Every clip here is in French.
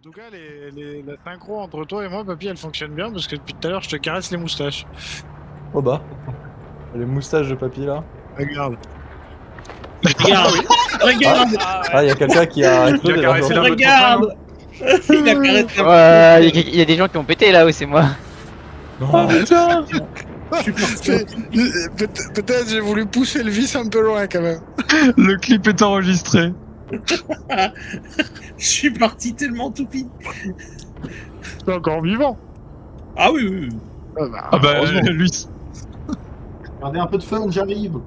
tout cas, la synchro entre toi et moi, papy, elle fonctionne bien parce que depuis tout à l'heure, je te caresse les moustaches. Oh bah. Les moustaches de papy là. Regarde. Regarde, regarde, Ah, il y a quelqu'un qui a Tu as explosé là. caressé la votre regarde. Il a caressé la Ouais, il y a des gens qui ont pété là, oui, c'est moi. Oh putain. Je suis parti. Peut-être j'ai voulu pousser le vis un peu loin quand même. Le clip est enregistré. Je suis parti tellement toupie. T'es encore vivant. Ah oui, oui, oui. Ah bah heureusement. lui. Regardez un peu de fun, j'arrive.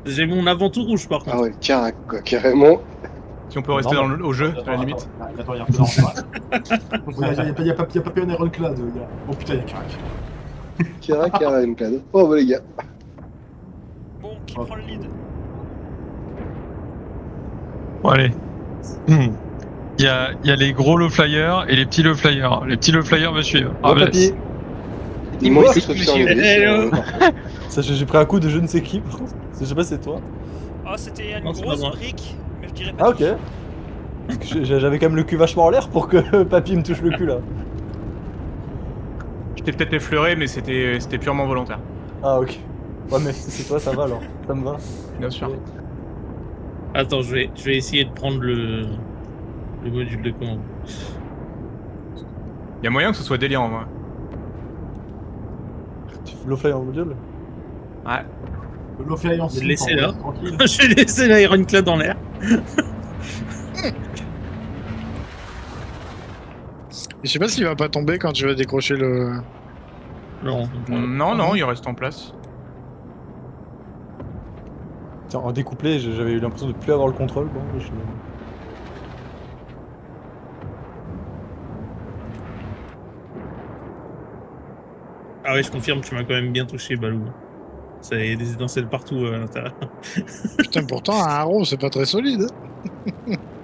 J'ai mon avant-tout rouge par Ah contre. ouais, Carac, quoi, carrément. Si on peut rester au jeu, à la limite. Attends, il y a un peu d'enfant. Il y a pas un Ironclad. Oh putain, il y a Carac. Carac, Ironclad. Oh bah les gars. Bon, qui prend le lead? Bon allez. Il y a les gros low flyers et les petits low flyers. Les petits low flyers me suivent. Oh bah, papy. Dis-moi c'est que qui, Sophie monsieur? Anglais, Sachez, j'ai pris un coup de je ne sais qui. Je sais pas si c'est toi. Ah, c'était une Non, c'est pas grosse moi. brique, mais je dirais pas. Ah ok. Parce que j'avais quand même le cul vachement en l'air pour que papy me touche le cul là. Je t'ai peut-être effleuré, mais c'était purement volontaire. Ah ok. Ouais mais si c'est toi ça va alors. Ça me va. Bien sûr. Attends, je vais essayer de prendre le module de commande. Il y a moyen que ce soit délirant, moi. Tu fais low fly en module. Ouais. Le low fly en Je vais slip, le laisser en là. vrai, tranquille. Je vais laisser l'Ironclad dans l'air. Je sais pas s'il va pas tomber quand tu vas décrocher le. Non. Non, il reste en place. Tiens, en découplé, j'avais eu l'impression de plus avoir le contrôle. Bon, Ah ouais, je confirme, tu m'as quand même bien touché, Balou. Ça y a des étincelles partout à l'intérieur. Putain, pourtant, un haro, c'est pas très solide.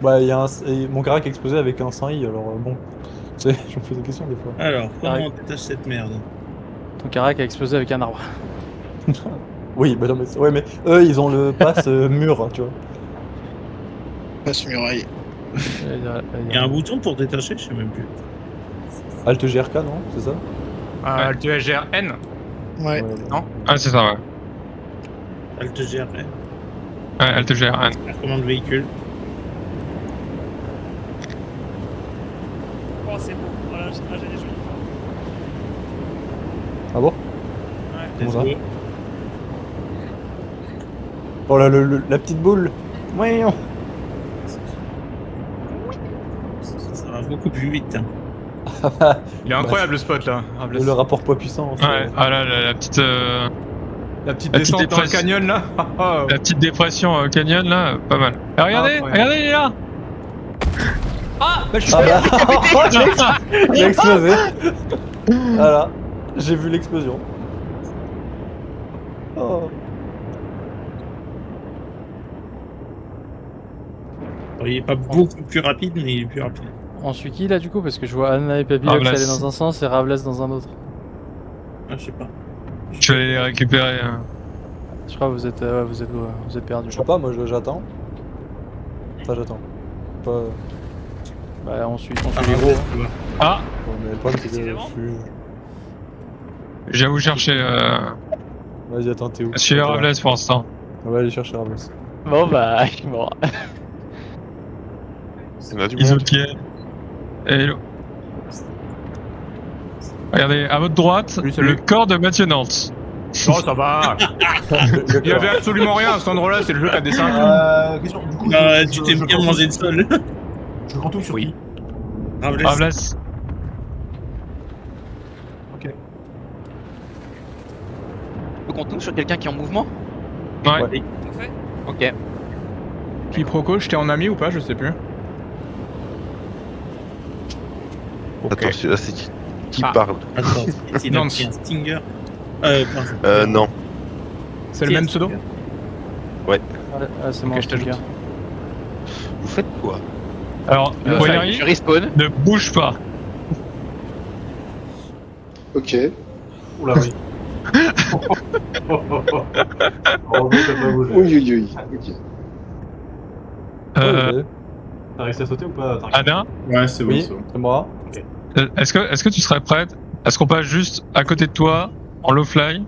Bah, il y a mon Carac explosé avec un 100i, alors bon. Tu sais, je me pose des questions des fois. Alors, comment Arrête. on détache cette merde? Ton Carac a explosé avec un arbre. Oui, bah non, mais ouais, mais eux, ils ont le pass mur, tu vois. Passe muraille. Il y a un bouton pour détacher, je sais même plus. Alt GRK, non? C'est ça? Le TGRN. Ouais. Non. Ah, c'est ça, ouais. Alt GRN. Ouais, Alt GRN. La commande véhicule. Oh, c'est beau. Voilà, j'ai des jolies formes. Ah bon? Ouais. Comment ça? Let's go. Oh là, la petite boule! Ouais, Ça va beaucoup plus vite. Hein. Il est incroyable le spot là. le rapport poids-puissance. Ouais, ah là, la petite petite descente dans le dépression. canyon là. La petite dépression canyon là, pas mal. Ah, regardez, ouais. regardez, il est là. Ah, bah je suis Ah bah, il a explosé. Voilà, j'ai vu l'explosion. Oh. Alors, il est pas beaucoup plus rapide, mais il est plus rapide. On suit qui là du coup? Parce que je vois Anna et Papy Ravlas. aller dans un sens et Ravlas dans un autre. Ah, je sais pas. Je vais aller les récupérer. Je crois que vous êtes perdus. Je sais pas, moi j'attends. Enfin, j'attends. Pas. Bah on suit les gros. hein. Ah, Bon, mais le problème c'est que je Décidément. suis. j'ai à vous chercher. Vas-y, attends, t'es où? Suivez Ravlas pour l'instant. On va aller chercher Ravlas. Bon bah bon. Il y en a du Ils monde. ont hello. Regardez, à votre droite, le corps de Mathieu Nantes. Non, ça va. Il y avait absolument rien à cet endroit-là, c'est le jeu qui a des 5. Question, du coup, Ah, tu t'es bien mangé le sol. Je compte sur Oui. qui? Ravlas. Ravlas. Ok. Faut qu'on tombe sur quelqu'un qui est en mouvement? Ouais. Ouais. On fait? Ok. Quiproquo, j'étais en ami ou pas, je sais plus. Attends, celui-là, c'est qui Ah. parle? Attends, il a Nance. pris un Stinger. Non. C'est le même pseudo? Ah c'est Ok, moi je t'ajoute. Stinger. Vous faites quoi? Alors, Boyari, Je respawn. ne bouge pas. Ok. Oula, oui. Oh, mais t'as pas bougé. Oui, oui, oui. Ok. Euh, T'as réussi à sauter ou pas? Anna, Ouais, c'est bon, Oui, c'est bon. c'est moi. est-ce que tu serais prête? Est-ce qu'on passe juste à côté de toi, en low fly,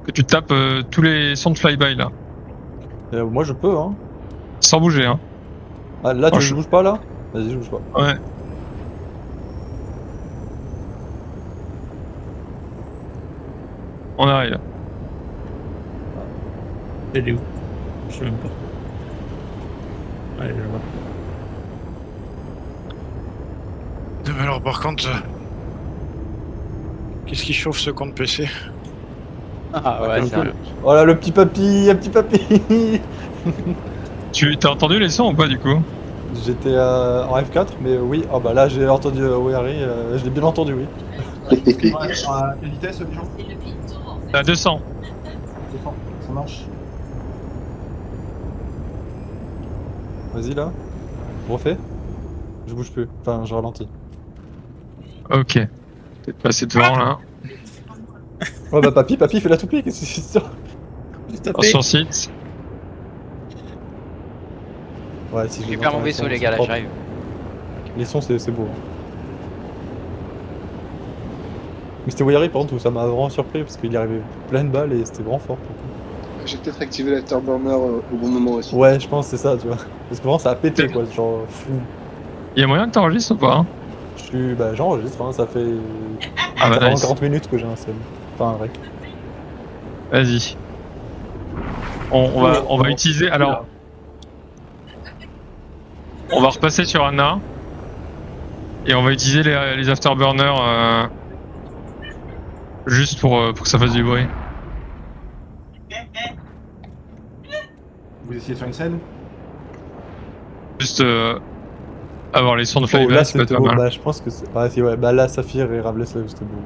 que tu tapes tous les sons de flyby là, Moi je peux, hein. sans bouger, hein? Ah, là, Oh, tu je- bouges pas là? Vas-y, je bouge pas. Ouais. On arrive. Elle est où? Je sais même pas. Allez, je vois. Mais alors par contre, qu'est-ce qui chauffe ce compte PC? Ah ouais, quel c'est un... cool. Oh là, le petit papy, un petit papy. Tu t'as entendu les sons ou pas du coup? J'étais en F4, mais oui. Oh bah là, j'ai entendu Harry, je l'ai bien entendu, oui. À quelle vitesse, les gens? À 200. Ça marche. Vas-y là. Refais. Je bouge plus. Enfin, je ralentis. Ok. Peut-être passer devant là. Ouais bah papy, fais la toupie, qu'est-ce que c'est ça? Sur site. Ouais, si Je je vais les faire mon entends, vaisseau, sons, les c'est gars, là, propre. j'arrive. Les sons, c'est beau. Hein. Mais c'était Harry par contre où ça m'a vraiment surpris parce qu'il y arrivait plein de balles et c'était vraiment fort. Pour le coup. J'ai peut-être activé l'afterburner au bon moment aussi. Ouais, je pense que c'est ça, tu vois. Parce que vraiment ça a pété quoi, genre fou. Il y a moyen que t'enregistres ou pas? J'enregistre, hein, ça fait Ah bah, nice. 40 minutes que j'ai un seul. Enfin un rec. Vas-y. On va utiliser. Alors. On va repasser sur Anna. Et on va utiliser les afterburners juste pour que ça fasse du bruit. Vous essayez de faire une scène? Juste avoir les sons de Oh, flyby, là ça peut être c'était pas beau, mal. bah je pense que c'est. Ah si ouais, bah là Saphir et Ravles là c'était beau.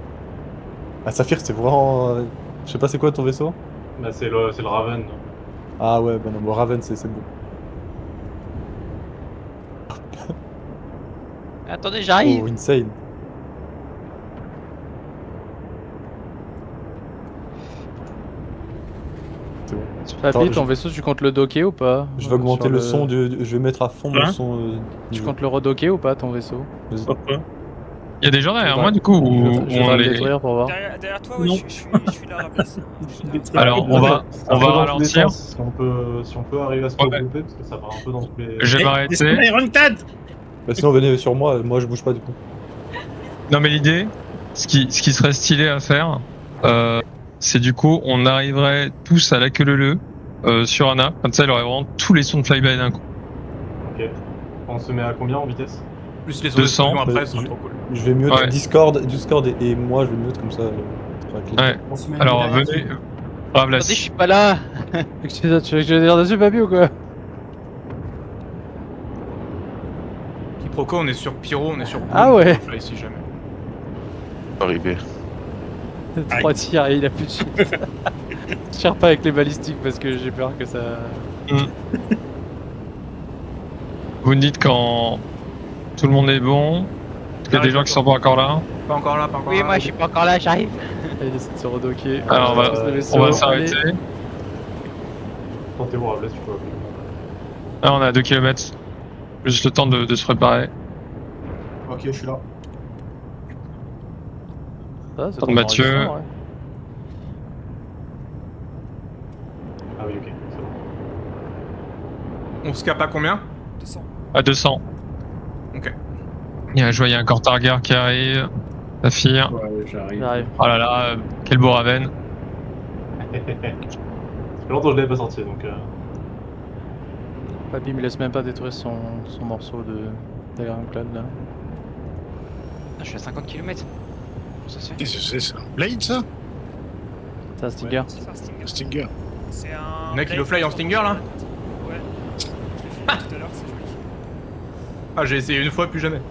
Ah Saphir c'est vraiment. Je sais pas c'est quoi ton vaisseau? Bah, c'est le Raven. Ah ouais, bah non, bon, Raven c'est beau. Attendez, j'arrive. Oh, insane. C'est bon. Papy, Attends, ton vaisseau, tu comptes le docker ou pas? Je vais augmenter Sur le son je vais mettre à fond mon Hein son. Tu comptes le redocker ou pas, ton vaisseau? Pourquoi? Il y a des gens derrière Ouais. moi du coup ou Je vais on le les. détruire pour voir. Derrière toi, oui, Non. je suis là, Rables. Alors on va ralentir. Si on peut arriver à se Ouais. regrouper, parce que ça va un peu dans tous les. Je vais m'arrêter. Ironclad! Bah sinon venez sur moi je bouge pas du coup. Non mais l'idée, ce qui serait stylé à faire, c'est du coup on arriverait tous à la queue leu sur Anna, comme ça il aurait vraiment tous les sons de flyby d'un coup. Ok. On se met à combien en vitesse? Plus les sons d'explosion après, c'est trop cool. Je vais mute Ouais. Discord et moi je vais mute comme ça. Ouais. On se met Alors derrière. venez, Ravles. Attendez, je suis pas là. Tu veux que je tire dessus, Papy, ou quoi? Quiproquo, on est sur Pyro, on est sur. Ah ouais. Ici jamais. Arrivé. 3 tirs et il a plus de shit. Je tire pas avec les balistiques parce que j'ai peur que ça. Vous me dites quand tout le monde est bon. Il y a des gens qui sont pas encore là. Pas encore là, pas encore Oui, moi, je suis pas encore là, j'arrive. Il essaie de se redocker. Alors on va s'arrêter. Tentez-vous, Ravles, tu peux. Là on est à 2 km. Juste le temps de se préparer. Ok, je suis là. Ça, c'est Attends, Mathieu. enregistrement, ouais. Ah oui, ok, c'est bon. On se cap à combien? 200. À 200. Ok. Je vois, il y a un Cortarger qui arrive. Saphir. Ouais, j'arrive. J'arrive. Oh là là, quel beau Raven. Ça fait longtemps que je l'avais pas sorti, donc. Papy me laisse même pas détruire son morceau d'Ironclad là. Je suis à 50 km. Ça se fait. Qu'est-ce que c'est ça? Blade ça? C'est un Stinger. C'est un Stinger. Stinger. C'est un. Le mec, il le Blade fly en Stinger, là? Ouais. Je l'ai fait tout à l'heure, c'est joli. Ah, j'ai essayé une fois, plus jamais.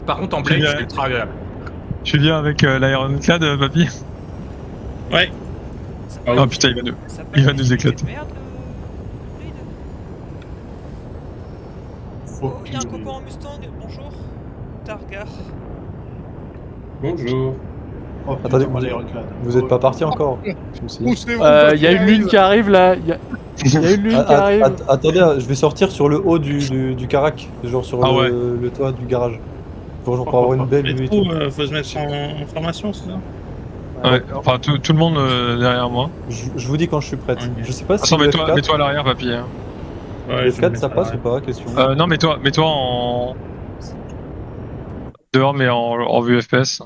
Par contre, en Blade, c'est ultra agréable. Tu viens avec l'Ironclad, Papy? Ouais. Ça Ah peut- Oh putain, ça peut il va être nous éclater. de Merde, le Blade. Oh, il y a un Aucune copain en Mustang, bonjour. Targar. Bonjour. Oh, putain, Attendez, moi, l'Ironclad. Vous êtes pas parti encore? Je me suis dit. Poussez-vous, Il y a une lune qui arrive là. Il y a une lune qui arrive. Attendez, je vais sortir sur le haut du carac, genre sur Ah ouais. le toit du garage. Pour avoir une belle Mais vue et du coup, tout. faut se mettre en formation, c'est ça? Ouais, enfin tout le monde derrière moi. Je vous dis quand je suis prête. Ok. Je sais pas si Attends, le mets-toi F4, à l'arrière, papy. Hein. Ouais, le je vais F4 me ça mettre passe à- ou pas? Question. Non, mets-toi en... Dehors, mais en vue FPS.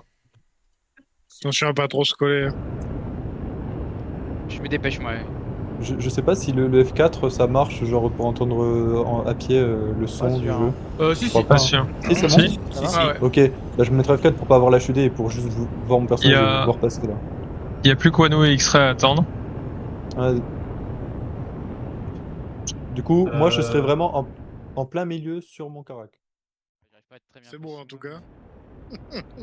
Attention à pas trop se coller. Je me dépêche, moi. Je sais pas si le F4 ça marche, genre pour entendre à pied le son Pas du sûr, jeu. Si, Je crois si. pas. Pas sûr. Si, c'est Si. bon. Ça va Ah ouais. Ok, là je me mettrai F4 pour pas avoir la HUD et pour juste voir mon personnage Il y a- et voir passer là. Il y a plus qu'Wano et X-Ray à attendre. Ouais. Du coup, moi je serais Euh. vraiment en plein milieu sur mon carac. C'est beau en tout cas.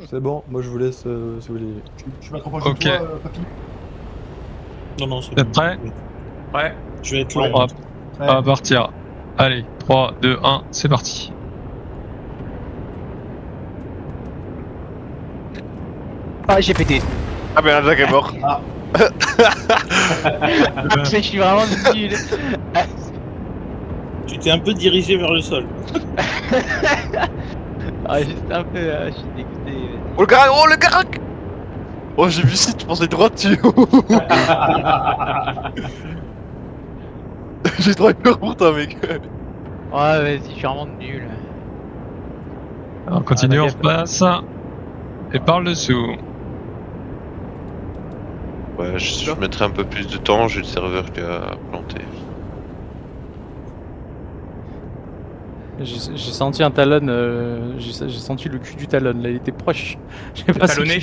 C'est bon, moi je vous laisse si vous voulez. Tu vas te rapprocher Ok. de toi, papy? Non, non, c'est T'es bon. prêt? Ouais. Je vais être Ouais. long. On va partir. Allez, 3, 2, 1, c'est parti. Ah, j'ai pété. Ah ben Jacques est mort. Je suis vraiment nul. Tu t'es un peu dirigé vers le sol. Ah, juste un peu, je suis dégoûté. Oh le carac, oh le carac. Oh j'ai vu si tu pensais droit dessus. J'ai trop peur pour toi mec. Ouais, vas-y, je suis vraiment nul. On continue, on t'inquiète. repasse. Et par le dessous. Ouais, je mettrai un peu plus de temps, j'ai le serveur qui a planté. J'ai senti un talon, j'ai senti le cul du talon là, il était proche. Je sais pas talonné.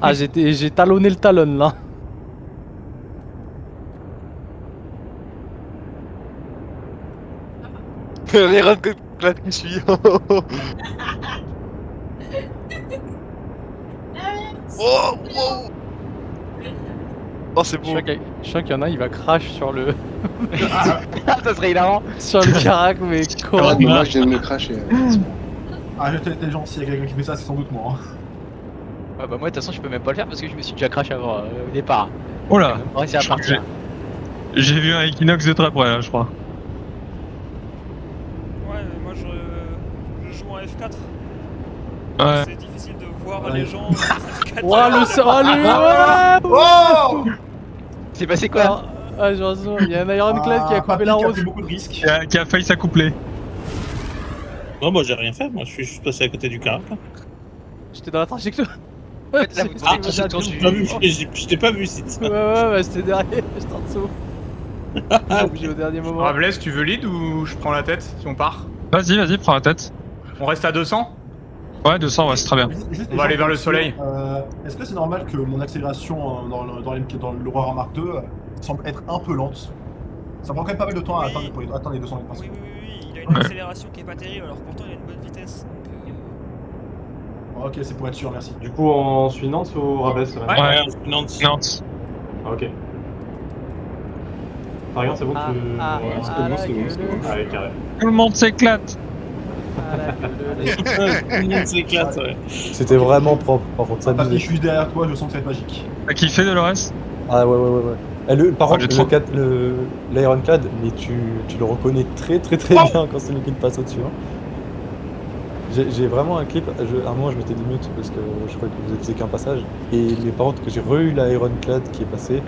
Ah, j'ai talonné le talon là. Les rats de classe qui suit. Oh, wow. Oh c'est beau. Je sens qu'il y en a, il va crash sur le Ça serait hilarant. sur le carac, mais Ouais, comment mais moi je viens de me cracher. Ah, j'étais intelligent, s'il y a quelqu'un qui fait ça, c'est sans doute moi. Hein. Ouais, bah, moi, de toute façon, je peux même pas le faire parce que je me suis déjà crash avant au départ. Oh là, On va essayer à partir. j'ai vu un Equinox de très près là, je crois. Ouais, mais moi je joue en F4. Ouais. C'est difficile de voir Ouais. les gens. en F4. Ouah, le ouais, Oh C'est passé quoi? Ah, j'ai raison, il y a un Ironclad qui a coupé Papy la qui a route. pris beaucoup de risques. Qui a failli s'accoupler. Non, moi j'ai rien fait, moi je suis juste passé à côté du carac. J'étais dans la trajectoire. fait, là, vous Ah, devez j'ai pas vu, je t'ai pas vu, c'est ça. Ouais, ouais, c'était derrière, j'étais en dessous. J'ai bougé au dernier moment. Ravelès, tu veux lead ou je prends la tête si on part? Vas-y, prends la tête. On reste à 200? Ouais, 200, ouais, c'est très bien. Juste On va aller vers le soleil. Est-ce que c'est normal que mon accélération dans l'Aurora Mark II semble être un peu lente? Ça prend quand même pas mal de temps à Oui. atteindre les 200 mètres Oui, principaux. oui, il a une accélération qui est pas terrible, alors pourtant il a une bonne vitesse. Ok, c'est pour être sûr, merci. Du coup, on suit Nantes ou Ravelès Ouais. Nantes. Nantes. Ah, ok. Ah, regarde, c'est bon, tu. Allez, carré. Tout le monde s'éclate. Tout le monde s'éclate, ouais. C'était vraiment propre, par contre ça Papy, je abusé. suis derrière toi, je sens que ça va être magique. T'as kiffé Dolores? Ah ouais. Par Ah, contre, j'ai trop- l'Ironclad, mais tu le reconnais très bien quand c'est lui qui te passe au-dessus. Hein. J'ai vraiment un clip, à un moment je m'étais dit mute parce que je croyais que vous faisiez qu'un passage. Et mais par contre que j'ai re-eu l'Ironclad qui est passé,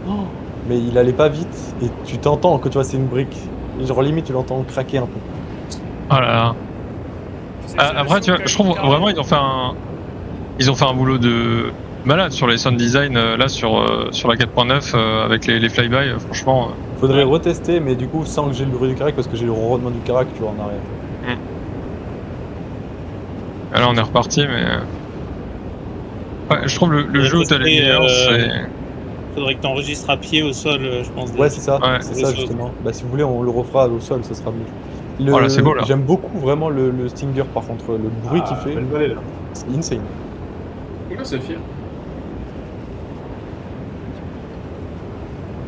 mais il allait pas vite et tu t'entends que tu vois c'est une brique. Et genre limite tu l'entends craquer un peu. Oh là là. Après, tu vois, je trouve vraiment ils ont fait un boulot de malade sur les sound design là sur la 4.9 avec les flyby, franchement. Faudrait retester, mais du coup sans que j'ai le bruit du carac parce que j'ai le ronronnement du carac tu vois en arrière. Là on est reparti, mais ouais, je trouve le jeu où t'as les meilleurs, c'est. Faudrait que t'enregistres à pied au sol, je pense. Ouais c'est ça, Ouais. c'est ça justement. Bah si vous voulez on le refera au sol, ça sera mieux. Voilà, c'est beau, là. J'aime beaucoup vraiment le Stinger par contre, le bruit qu'il fait, Belle vallée, là. c'est insane. Pourquoi c'est fier?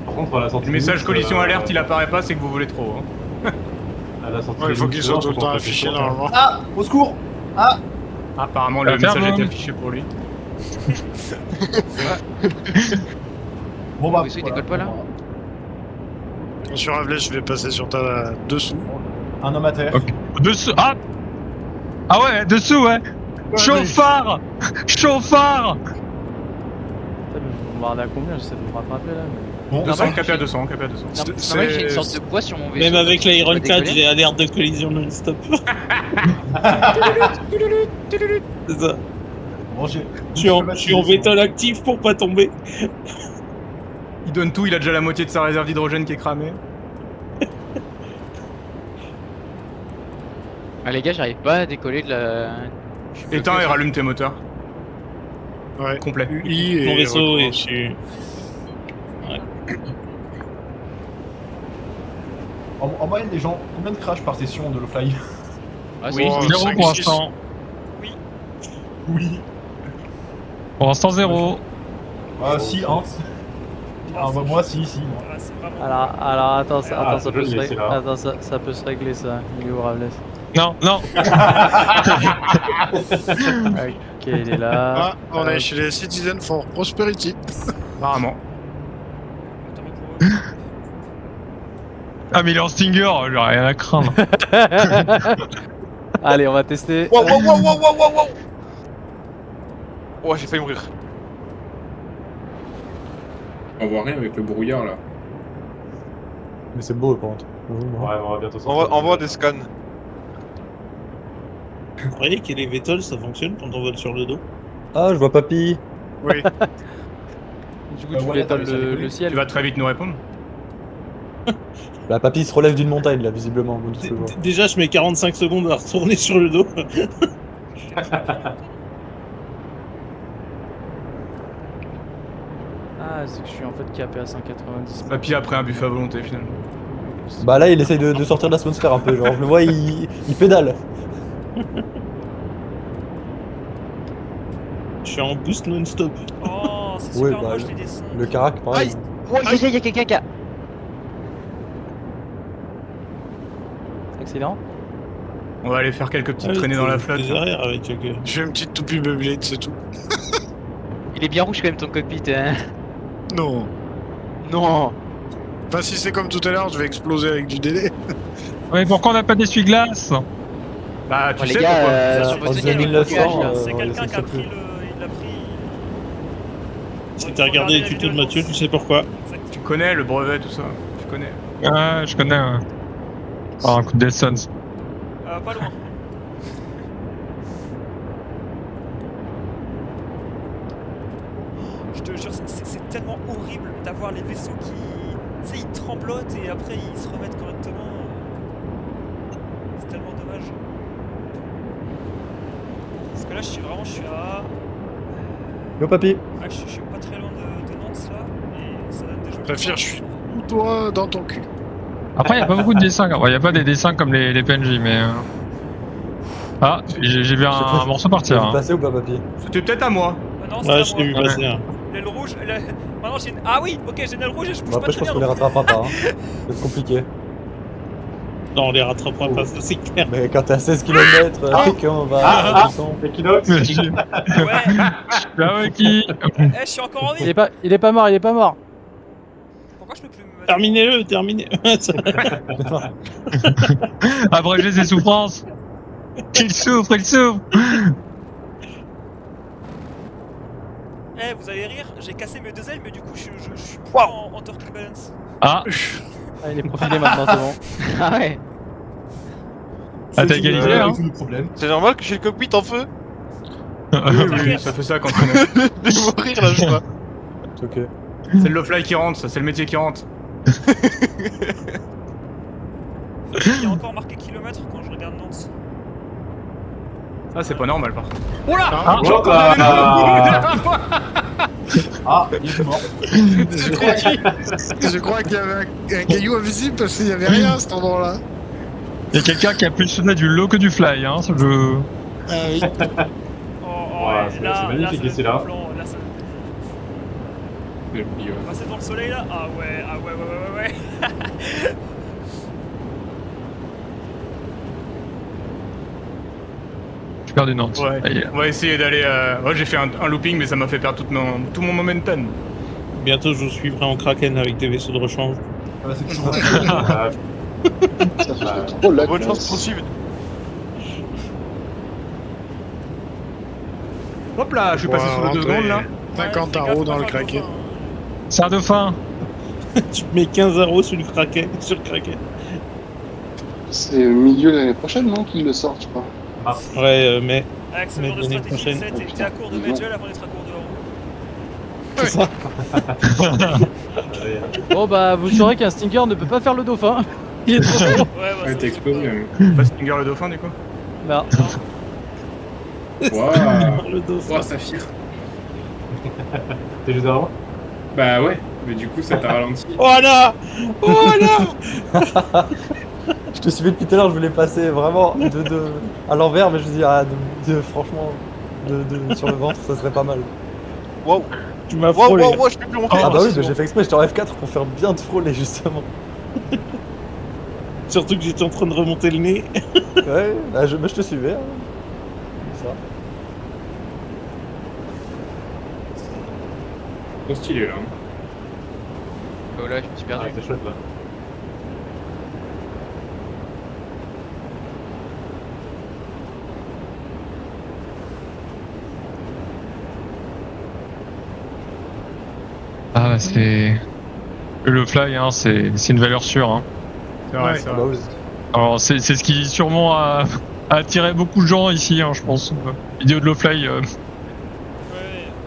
Par contre, à la sortie. Le message collision alerte, il apparaît pas, c'est que vous voulez trop. Hein. À la sortie. Ouais, il faut qu'ils soient tout le temps affichés normalement. Ah, au secours! Apparemment, le Ah, message ferme. est affiché pour lui. Bon bah. Vaisseau, il décolle pas là? Attention Havlet, je vais passer sur ta dessous. Un homme à terre. Ok. Dessous. Ah ouais, dessous, ouais. Chauffard. Chauffard. On va à combien? J'essaie de me rattraper là. Mais... Bon, 200, capé à 200, capé à 200. Normalement, j'ai une sorte de poids sur mon vaisseau. Même avec donc je peux l'Ironclad, décoller. j'ai alerte de collision non-stop. C'est ça. Bon, Je suis en vétol actif pour pas tomber. Il donne tout, il a déjà la moitié de sa réserve d'hydrogène qui est cramée. Ah les gars, j'arrive pas à décoller de la... Je suis bloqué Éteins et au- rallume tes moteurs. Ouais. Complet. UI et Mon vaisseau et recommence. je suis... En moyenne, les gens, combien de crash par session de low-fly? Ah, c'est Oui, bon. 0 5, pour 6. l'instant. Oui. Pour l'instant 0. Si, hein. Ah, bah, moi, si. Moi. Ah, c'est vraiment... Alors attends, ça, Ah, attends, ça c'est peut joli, se régler. c'est là. Attends, ça peut se régler ça. Il est où Ravles? Non, non. Ok, il est là. Ah, on est chez les Citizen for Prosperity. Apparemment. Tant mieux pour eux. Ah mais il est en Stinger, j'aurais rien à craindre. Allez, on va tester. Wow, Oh, j'ai failli mourir. On voit rien avec le brouillard là. Mais c'est beau par contre. Ouais, on va bientôt Envoie des scans. Vous croyez que les vétols ça fonctionne quand on vole sur le dos? Ah, je vois Papy. Oui. Du coup, tu ouais, étoiles attends, mais ça le décolle. ciel. Tu vas très vite nous répondre. La Papy se relève d'une montagne là, visiblement. Vous tous le voir. Déjà, je mets 45 secondes à retourner sur le dos. Ah, c'est que je suis en fait capé à 190. Papy a pris un buffet à volonté finalement. Bah là, il essaye de sortir de l'atmosphère un peu. Genre, je le vois, il pédale. Je suis en boost non-stop. Oh, c'est Ouais, super bah, moche les dessins. Le carac, pareil. Oh, il y a quelqu'un qui a... Excellent. On va aller faire quelques petites traînées dans la flotte. Des arrières avec Jagger. Je fais une petite toupie Beyblade, c'est tout. Il est bien rouge quand même ton cockpit, hein. Non. Non. Enfin, si c'est comme tout à l'heure, je vais exploser avec du délai. Ouais, pourquoi on n'a pas d'essuie-glace? Bah, tu Oh, les sais gars, pourquoi. sur En votre signal, il y a 2900, un nuage, là. C'est on quelqu'un laisse qui a ça pris plus. le... Il l'a pris... Si t'as regardé les tutos de Mathieu, tu sais pourquoi. Tu connais le brevet, tout ça. Tu connais. Ouais, je connais. Ouais. Oh, un coup de Dessons. Pas loin. Je te jure, c'est tellement horrible d'avoir les vaisseaux qui... Tu sais, ils tremblotent et après ils se remettent correctement. C'est tellement dommage. Parce que là, je suis à... Yo, Papy. Ah, je suis pas très loin de Nantes là. Et ça donne des jeux. Saphir, je suis sous toi dans ton cul. Après, il n'y a pas beaucoup de dessins. Il n'y a pas des dessins comme les PNJ, mais. Ah, j'ai vu un morceau partir. Vous Hein. passez ou pas, Papy? C'était peut-être à moi. Ah non, Ouais, c'est je à t'ai vu moi. passer. Hein. L'aile rouge, maintenant j'ai une... Ah oui, ok, j'ai une aile rouge et je bouge Bon, pas après, je très pense bien. qu'on les donc. rattrapera pas. Hein. Ça va être compliqué. Non, on les rattrapera pas, ça c'est clair. Mais quand t'es à 16 km et qu'on va à 200. Equinox. Ouais, Là, ouais, qui je suis encore en vie. Il est pas mort, il est pas mort. Pourquoi je peux plus me mettre... Terminez-le, terminez. Abréger ses souffrances. Il souffre, il souffre. Eh, vous allez rire, j'ai cassé mes deux ailes, mais du coup, je suis plus en turtle balance. Ah, Ah, il est profilé maintenant, c'est bon. Ah ouais. ah t'as égalisé, hein. Tout le problème. C'est normal que j'ai le cockpit en feu? Oui, ça fait ça quand on est. Je vais mourir là, je crois. C'est ok. C'est le low-fly qui rentre, ça, c'est le métier qui rentre. Il y a encore marqué kilomètres quand je regarde Nantes. Ah, c'est pas normal par contre. Oula Ah, Ah, il est mort. Je crois qu'il y avait un caillou invisible parce qu'il y avait rien à cet endroit-là. Il y a quelqu'un qui a plus sonné du low que du fly, hein, ce jeu. Ah oui. Oh, Ouais, c'est magnifique ça ici, donne là. des plans, là, ça donne des plans. Le milieu. Passer dans le soleil là. Ah ouais. perdu Nantes. Ouais, on va essayer d'aller. Ouais, j'ai fait un looping, mais ça m'a fait perdre tout mon momentum. Bientôt, je vous suivrai en Kraken avec des vaisseaux de rechange. Ah bah, c'est toujours Ça fait trop la Bonne chance classe. pour suivre. Hop là, je suis passé sur le 2 secondes là. 50 euros dans le Kraken. C'est un dauphin. Tu mets 15 € sur le Kraken. Sur le Kraken. C'est milieu de l'année prochaine, non, qu'ils le sortent, je crois. Ouais, mais. Avec ce Mais genre de l'année stratégie, prochaine. t'es à court de Medjol avant d'être à court de Haro. C'est ça. Bon bah vous saurez qu'un Stinger ne peut pas faire le dauphin. Il est trop gros. Ouais, bah, Ouais, t'es explosé. Pas Stinger le dauphin du coup. Non. Waouh. Le dauphin. Waouh, Saphir. T'es juste avant? Bah ouais, mais du coup, ça t'a ralenti. Voilà. Voilà. Je te suivais depuis tout à l'heure, je voulais passer vraiment à l'envers, mais je me dis, franchement, sur le ventre, ça serait pas mal. Wow. Tu m'as Wow, frôlé. wow, wow, je peux plus monter. Ah bah oui, c'est bah, bon. j'ai fait exprès, j'étais en F4 pour faire bien te frôler, justement. Surtout que j'étais en train de remonter le nez. Ouais, bah, je te suivais. Hein. Ça. Trop stylé là. Oh là, je me suis perdu. c'est chouette là. Ah, c'est. Le fly, hein, c'est une valeur sûre. Hein. C'est vrai, Ouais. c'est Ah vrai. bah oui. Alors, c'est ce qui sûrement a attiré beaucoup de gens ici, hein, je pense. Vidéo de low fly Ouais.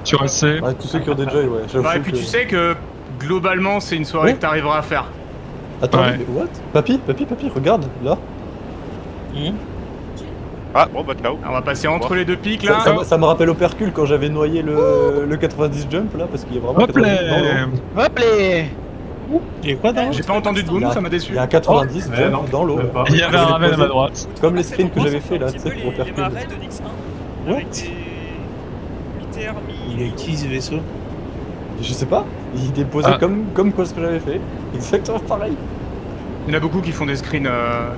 sur SC. Ouais, tous ceux qui ont des joys, ouais. j'avoue Bah, et puis que- tu sais que globalement, c'est une soirée Ouais. que t'arriveras à faire. Attends, Ouais. mais what? Papy, regarde, là. Ah, bon bah ciao. On va passer entre les deux pics Ça, là. ça me rappelle Opercule quand j'avais noyé le 90 jump là, parce qu'il y a vraiment Hop 90 dans l'eau. là. Hop les. Il y a quoi dans J'ai pas entendu de boom, ça m'a déçu. Il y a un 90 Ouais, jump non, dans l'eau. Il y avait un ravel à ma droite. Comme les screens que j'avais fait là, Un tu petit sais, peu pour les Opercule. marais de Nix 1. Avec des mi-terre, Il est qui ce vaisseau? Je sais pas, il déposait Ah. comme quoi ce que j'avais fait. Exactement pareil. Il y en a beaucoup qui font des screens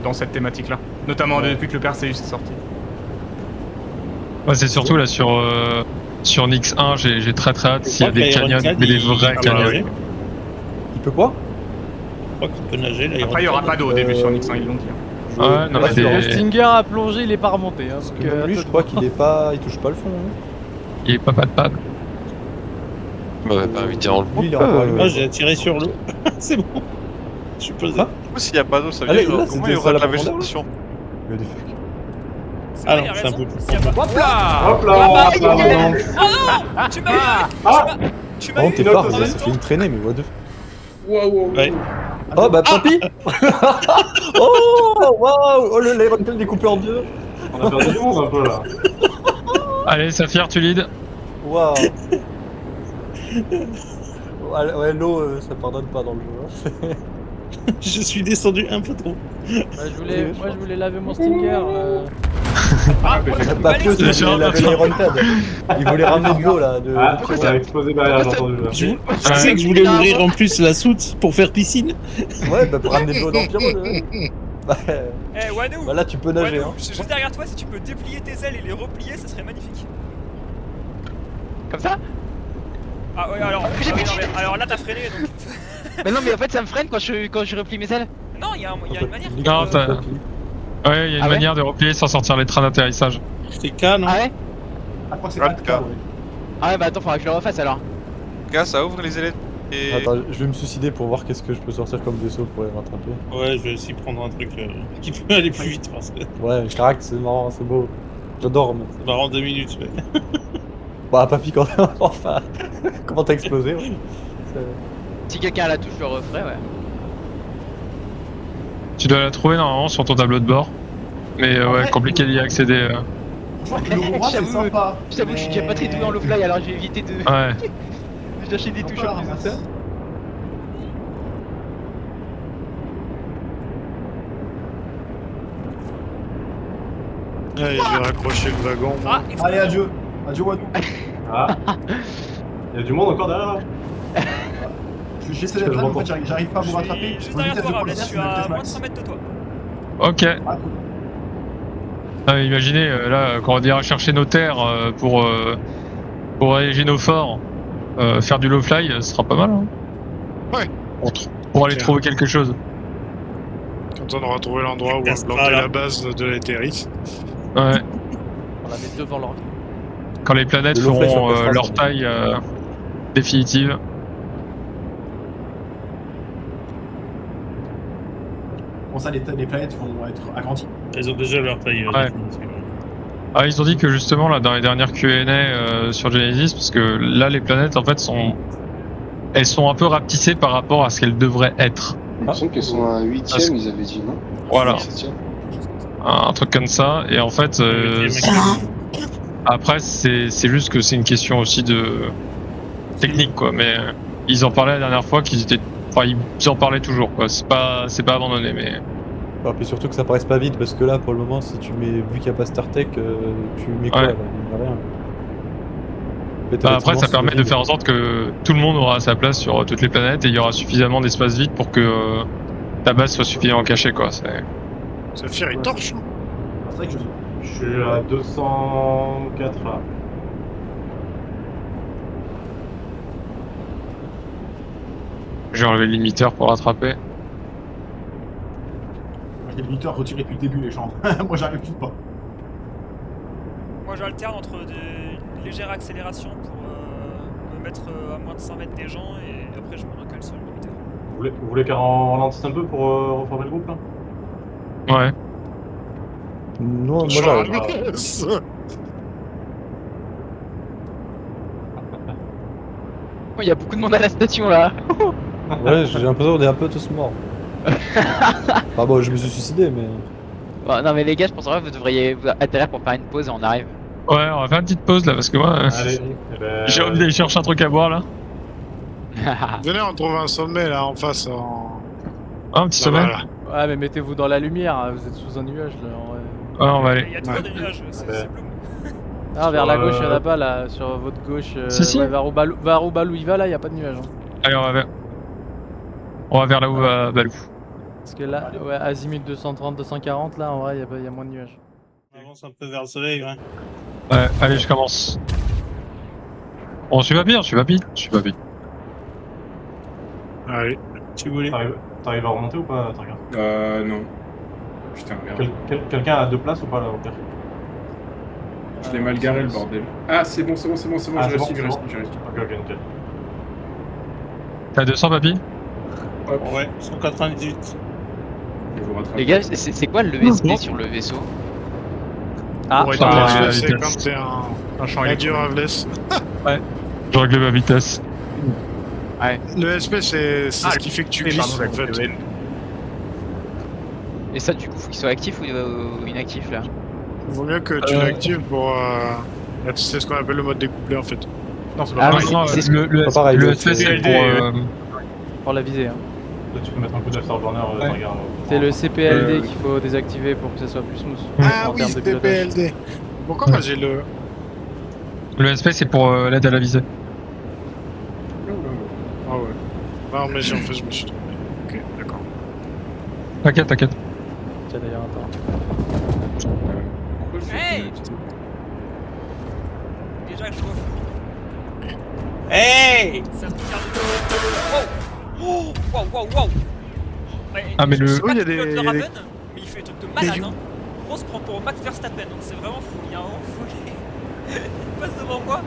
dans cette thématique là. Notamment Ouais. depuis que le Perseus est sorti. Ouais, c'est surtout là sur Nix 1, j'ai très hâte s'il y a des canyons, mais des vrais Ah bah canyons. oui. Il peut quoi? Je crois qu'il peut nager là. Après, il y aura pas d'eau au début sur Nix 1, ils l'ont dit. Ouais, non, mais Le des... Stinger a plongé, il est pas remonté. Hein, Parce donc, que même lui, je crois qu'il est pas, il touche pas le fond. Hein. il est pas palpable. On m'avait pas invité en Lui, il est encore allumé. Moi j'ai attiré sur l'eau. C'est bon. Je suis posé. S'il y a pas d'eau, ça veut Allez, dire là, comment c'était il y ça, aura de la la profondeur, végétation. Mais des fuck. Ah non, il a c'est un raison. peu plus. S'il y a pas- Hop là Hop là, hop là, non. Tu m'as tu m'as Par contre, eu t'es Pilote phare, aussi. ça fait une traînée, mais what the Waouh, waouh. Ouais. Oh bah papy. Oh waouh. Oh le Lyron découpé en deux. On a perdu du monde un peu là. Allez, Saphir, tu lead. Waouh. Ouais, l'eau, ça pardonne pas dans le jeu. Hein. Je suis descendu un peu trop. bah, moi je voulais laver mon Stinger. Papy aussi, il avait l'Iron Pad. Il voulait ramener de l'eau là. Ah, ça a explosé derrière, j'ai entendu là. Tu sais que je voulais ouvrir en plus la soute pour faire piscine. Ouais, bah pour ramener de l'eau dans le pyro. Bah, Eh, Wanou bah là, tu peux nager. Wanou, Hein. je suis juste derrière toi, si tu peux déplier tes ailes et les replier, ça serait magnifique. Comme ça? Ah ouais, alors, J'ai ah oui, plus non, mais alors là t'as freiné donc. Mais non, mais en fait, ça me freine quand je replie mes ailes. Non, il y a une manière. Non, t'as- Ouais, il y a une Ah ouais manière de replier sans sortir les trains d'atterrissage. C'est K, non? Ah ouais? Je crois que c'est Ouais, pas le cas, ouais. Ah ouais, bah attends, faudra que je le refasse alors. Gars, ça ouvre les ailes. Et... Attends, je vais me suicider pour voir qu'est-ce que je peux sortir comme vaisseau pour les rattraper. Ouais, je vais aussi prendre un truc qui peut aller plus vite parce que Ouais, Caract, c'est marrant, c'est beau. J'adore. Mais... ça va en 2 minutes. Mais... Bah, papy, quand enfin, comment t'as explosé ouais. Si quelqu'un a la touche, je le referai, ouais. Tu dois la trouver normalement sur ton tableau de bord. Mais ouais, compliqué d'y accéder. Franchement, le roi, c'est J'avoue, sympa. Je t'avoue, je suis déjà pas très doué en low fly, alors je vais éviter de Ouais. lâcher des touches en plus de ça. Allez, je vais raccrocher le wagon. Ah, Allez, adieu. Adieu, Wanou. Ah. Il y a du monde encore derrière là. J'essaie d'être là, mais en fait, j'arrive pas à vous rattraper. je suis juste Vos derrière vitesses toi, de Rables, je croisière, suis c'est ma à vitesse moins de max. 100 mètres de toi. Ok. Ah, cool. Imaginez, là, quand on ira chercher nos terres pour ériger nos forts, faire du low fly, ce sera pas mal. Hein. Ouais. Pour aller trouver quelque chose. Quand on aura trouvé l'endroit où on Castra, planter là. la base de la Terris. Ouais. On la met devant leur vie. Quand les planètes Le low fly feront sur Castra, leur ça taille définitive. Bon, ça, les planètes vont être agrandies. Ils ont déjà leur taille. Ouais. Ah, ils ont dit que justement, là, dans les dernières Q&A sur Genesis, parce que là, les planètes, en fait, elles sont un peu rapetissées par rapport à ce qu'elles devraient être. Il me semble qu'elles sont à 8ème, ils avaient dit non. Voilà. 7ème. Un truc comme ça. Et en fait, après, c'est juste que c'est une question aussi de technique, quoi. Mais ils en parlaient la dernière fois qu'ils étaient... Enfin, ils en parlaient toujours, quoi. C'est pas abandonné, mais... Ah, puis surtout que ça paraisse pas vite, parce que là, pour le moment, si tu mets, vu qu'il n'y a pas StarTech, tu mets quoi Ouais. là Il n'y a rien. Bah, après, ça permet de faire en sorte que tout le monde aura sa place sur toutes les planètes et il y aura suffisamment d'espace vide pour que ta base soit suffisamment cachée, quoi. Saphir, il torche. Hein. C'est vrai que Je suis à 204 là. Je vais enlever le limiteur pour rattraper. les limiteurs retirés depuis le début, les gens. Moi, j'arrive plus pas. Moi j'alterne entre une légère accélération pour me mettre à moins de 100 mètres des gens et après je me recale sur le limiteur. Vous voulez qu'on ralentisse un peu pour reformer le groupe là? Ouais. Non, moi Genre, j'arrive. yes. Il y a beaucoup de monde à la station là. Ouais, j'ai l'impression qu'on est un peu tous morts. Enfin bon, je me suis suicidé, mais. Bon, non mais les gars, je pense que vous devriez atterrir pour faire une pause et on arrive. Ouais, on va faire une petite pause là parce que moi, Allez, j'ai envie d'aller chercher un truc à boire là. Venez, on trouve un sommet là en face. En... Un petit Là-bas, sommet. là. Ouais, mais mettez-vous dans la lumière, hein, vous êtes sous un nuage là. En vrai. Ouais, on va aller. Il y a toujours des nuages, c'est bleu. Ah, vers la gauche, il y en a pas là, sur votre gauche. Si. Ouais, vers où Balou il va là, il y a pas de nuage. Hein. Allez, on va vers là où va Balou. Parce que là, ouais, azimut 230-240, là en vrai, il y a moins de nuages. On avance un peu vers le soleil, ouais. Ouais, allez, je commence. Bon, je suis pas pire. Allez. Tu voulais. T'arrives à remonter ou pas, Targa? Non. Putain, merde. Quelqu'un a 2 places ou pas là au pire? Je l'ai mal garé le bordel. Ah, c'est bon, Ah, je c'est réussis, bon, je réussis. Ok, nickel. T'as 200 papy? Ouais, 198. Je vous rattrape. Les gars, c'est quoi le ESP sur le vaisseau? Ah, Pour être ça va, honnête, la c'est vitesse. quand t'es Un champ un dur électronique. Raveless. Je règle ma vitesse. Le SP, c'est ce qui fait que tu glisses en fait. Et ça, du coup, faut qu'il soit actif ou inactif là? Il vaut mieux que tu l'actives pour. C'est ce qu'on appelle le mode découplé en fait. Non, c'est Ah pas oui, pareil. c'est ce que... Le Pas pareil, le le SP, c'est CPLD, pour. pour la visée. Hein. Là, tu peux mettre un coup d'afterburner, Targa. C'est le CPLD qu'il faut désactiver pour que ça soit plus smooth. Ah en oui, termes de pilotage. PLD. Pourquoi moi j'ai le. Le SP, c'est pour l'aide à la visée. Ah ouais. Non, mais en fait, je me suis trompé. Ok, d'accord. T'inquiète. Tiens d'ailleurs, attends. Hey Déjà que je vois Hey! ça me tire de... Wow. Ouais, Ah, mais je le- sais pas Oui, il y a qui pilote des- le Raven, mais il fait des trucs de malade, Des- hein. Gros se prend pour Max Verstappen, donc c'est vraiment fou, il y a un moment fou. Il passe devant moi.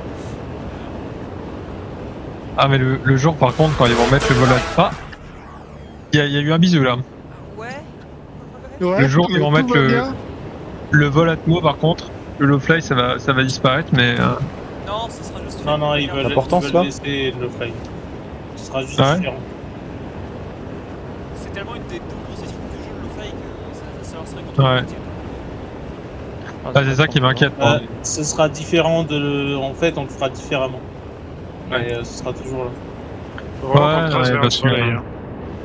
Ah, mais le jour, par contre, quand ils vont mettre le vol à... Ah, il y a eu un bisou là. Ouais. Le jour où ils vont tout mettre va bien. le vol Atmo, par contre, le low fly, ça va disparaître, mais... Non, ce sera juste... Non, ils veulent L'importance, là laisser le fly. Ce sera juste Ah ouais différent. C'est tellement une des plus grosses équipes du jeu, le fake, ça leur serait contre Ouais. Ah, c'est ça qui m'inquiète, moi. Ce sera différent de... En fait, on le fera différemment. Mais ce sera toujours là. Faut vraiment Ouais, qu'on trace ouais, vers le parce que- soleil. Hein.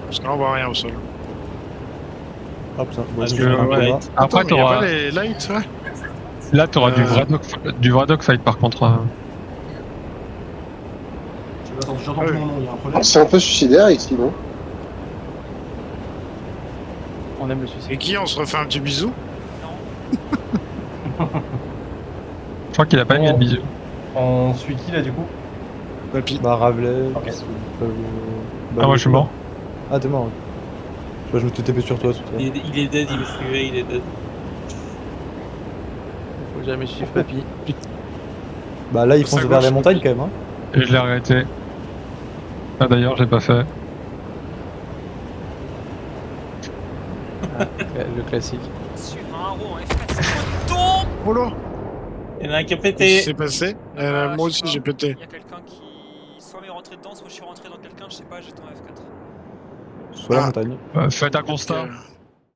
Parce qu'on voit rien au sol. Hop, ça. Parce je que, vais faire un ouais. combat. Après, Attends, mais y a t'auras... pas les lights, ouais. Là, t'auras du vrai dogfight, par contre. Attends, j'entends plus mon nom, il y a un problème. C'est un peu suicidaire ici, non? On aime le suicide. Et qui, on se refait un petit bisou? Je crois qu'il a pas mis de bisous. On suit qui là du coup? Papy. Bah, Rabelais. Ok. Ah, moi je suis mort. Ah, t'es mort. Ouais. Je me suis tapé sur toi tout à l'heure. Il est dead, il me suivait, il est dead. Faut jamais suivre Papy. Bah, là, il Sa fonce vers gauche, les montagnes quand même. Hein. Et je l'ai arrêté. Ah d'ailleurs, je l'ai pas fait. Le classique. Suivre un haro en F4, c'est trop de Polo. Il y en a un qui a Qu'est-ce qui pété. s'est passé Bah, Moi je sais aussi pas. j'ai pété. Il y a quelqu'un qui soit m'est rentré dedans, soit je suis rentré dans quelqu'un, je sais pas, j'étais en F4. Sur la Ah. montagne. Faites un constat. Ok.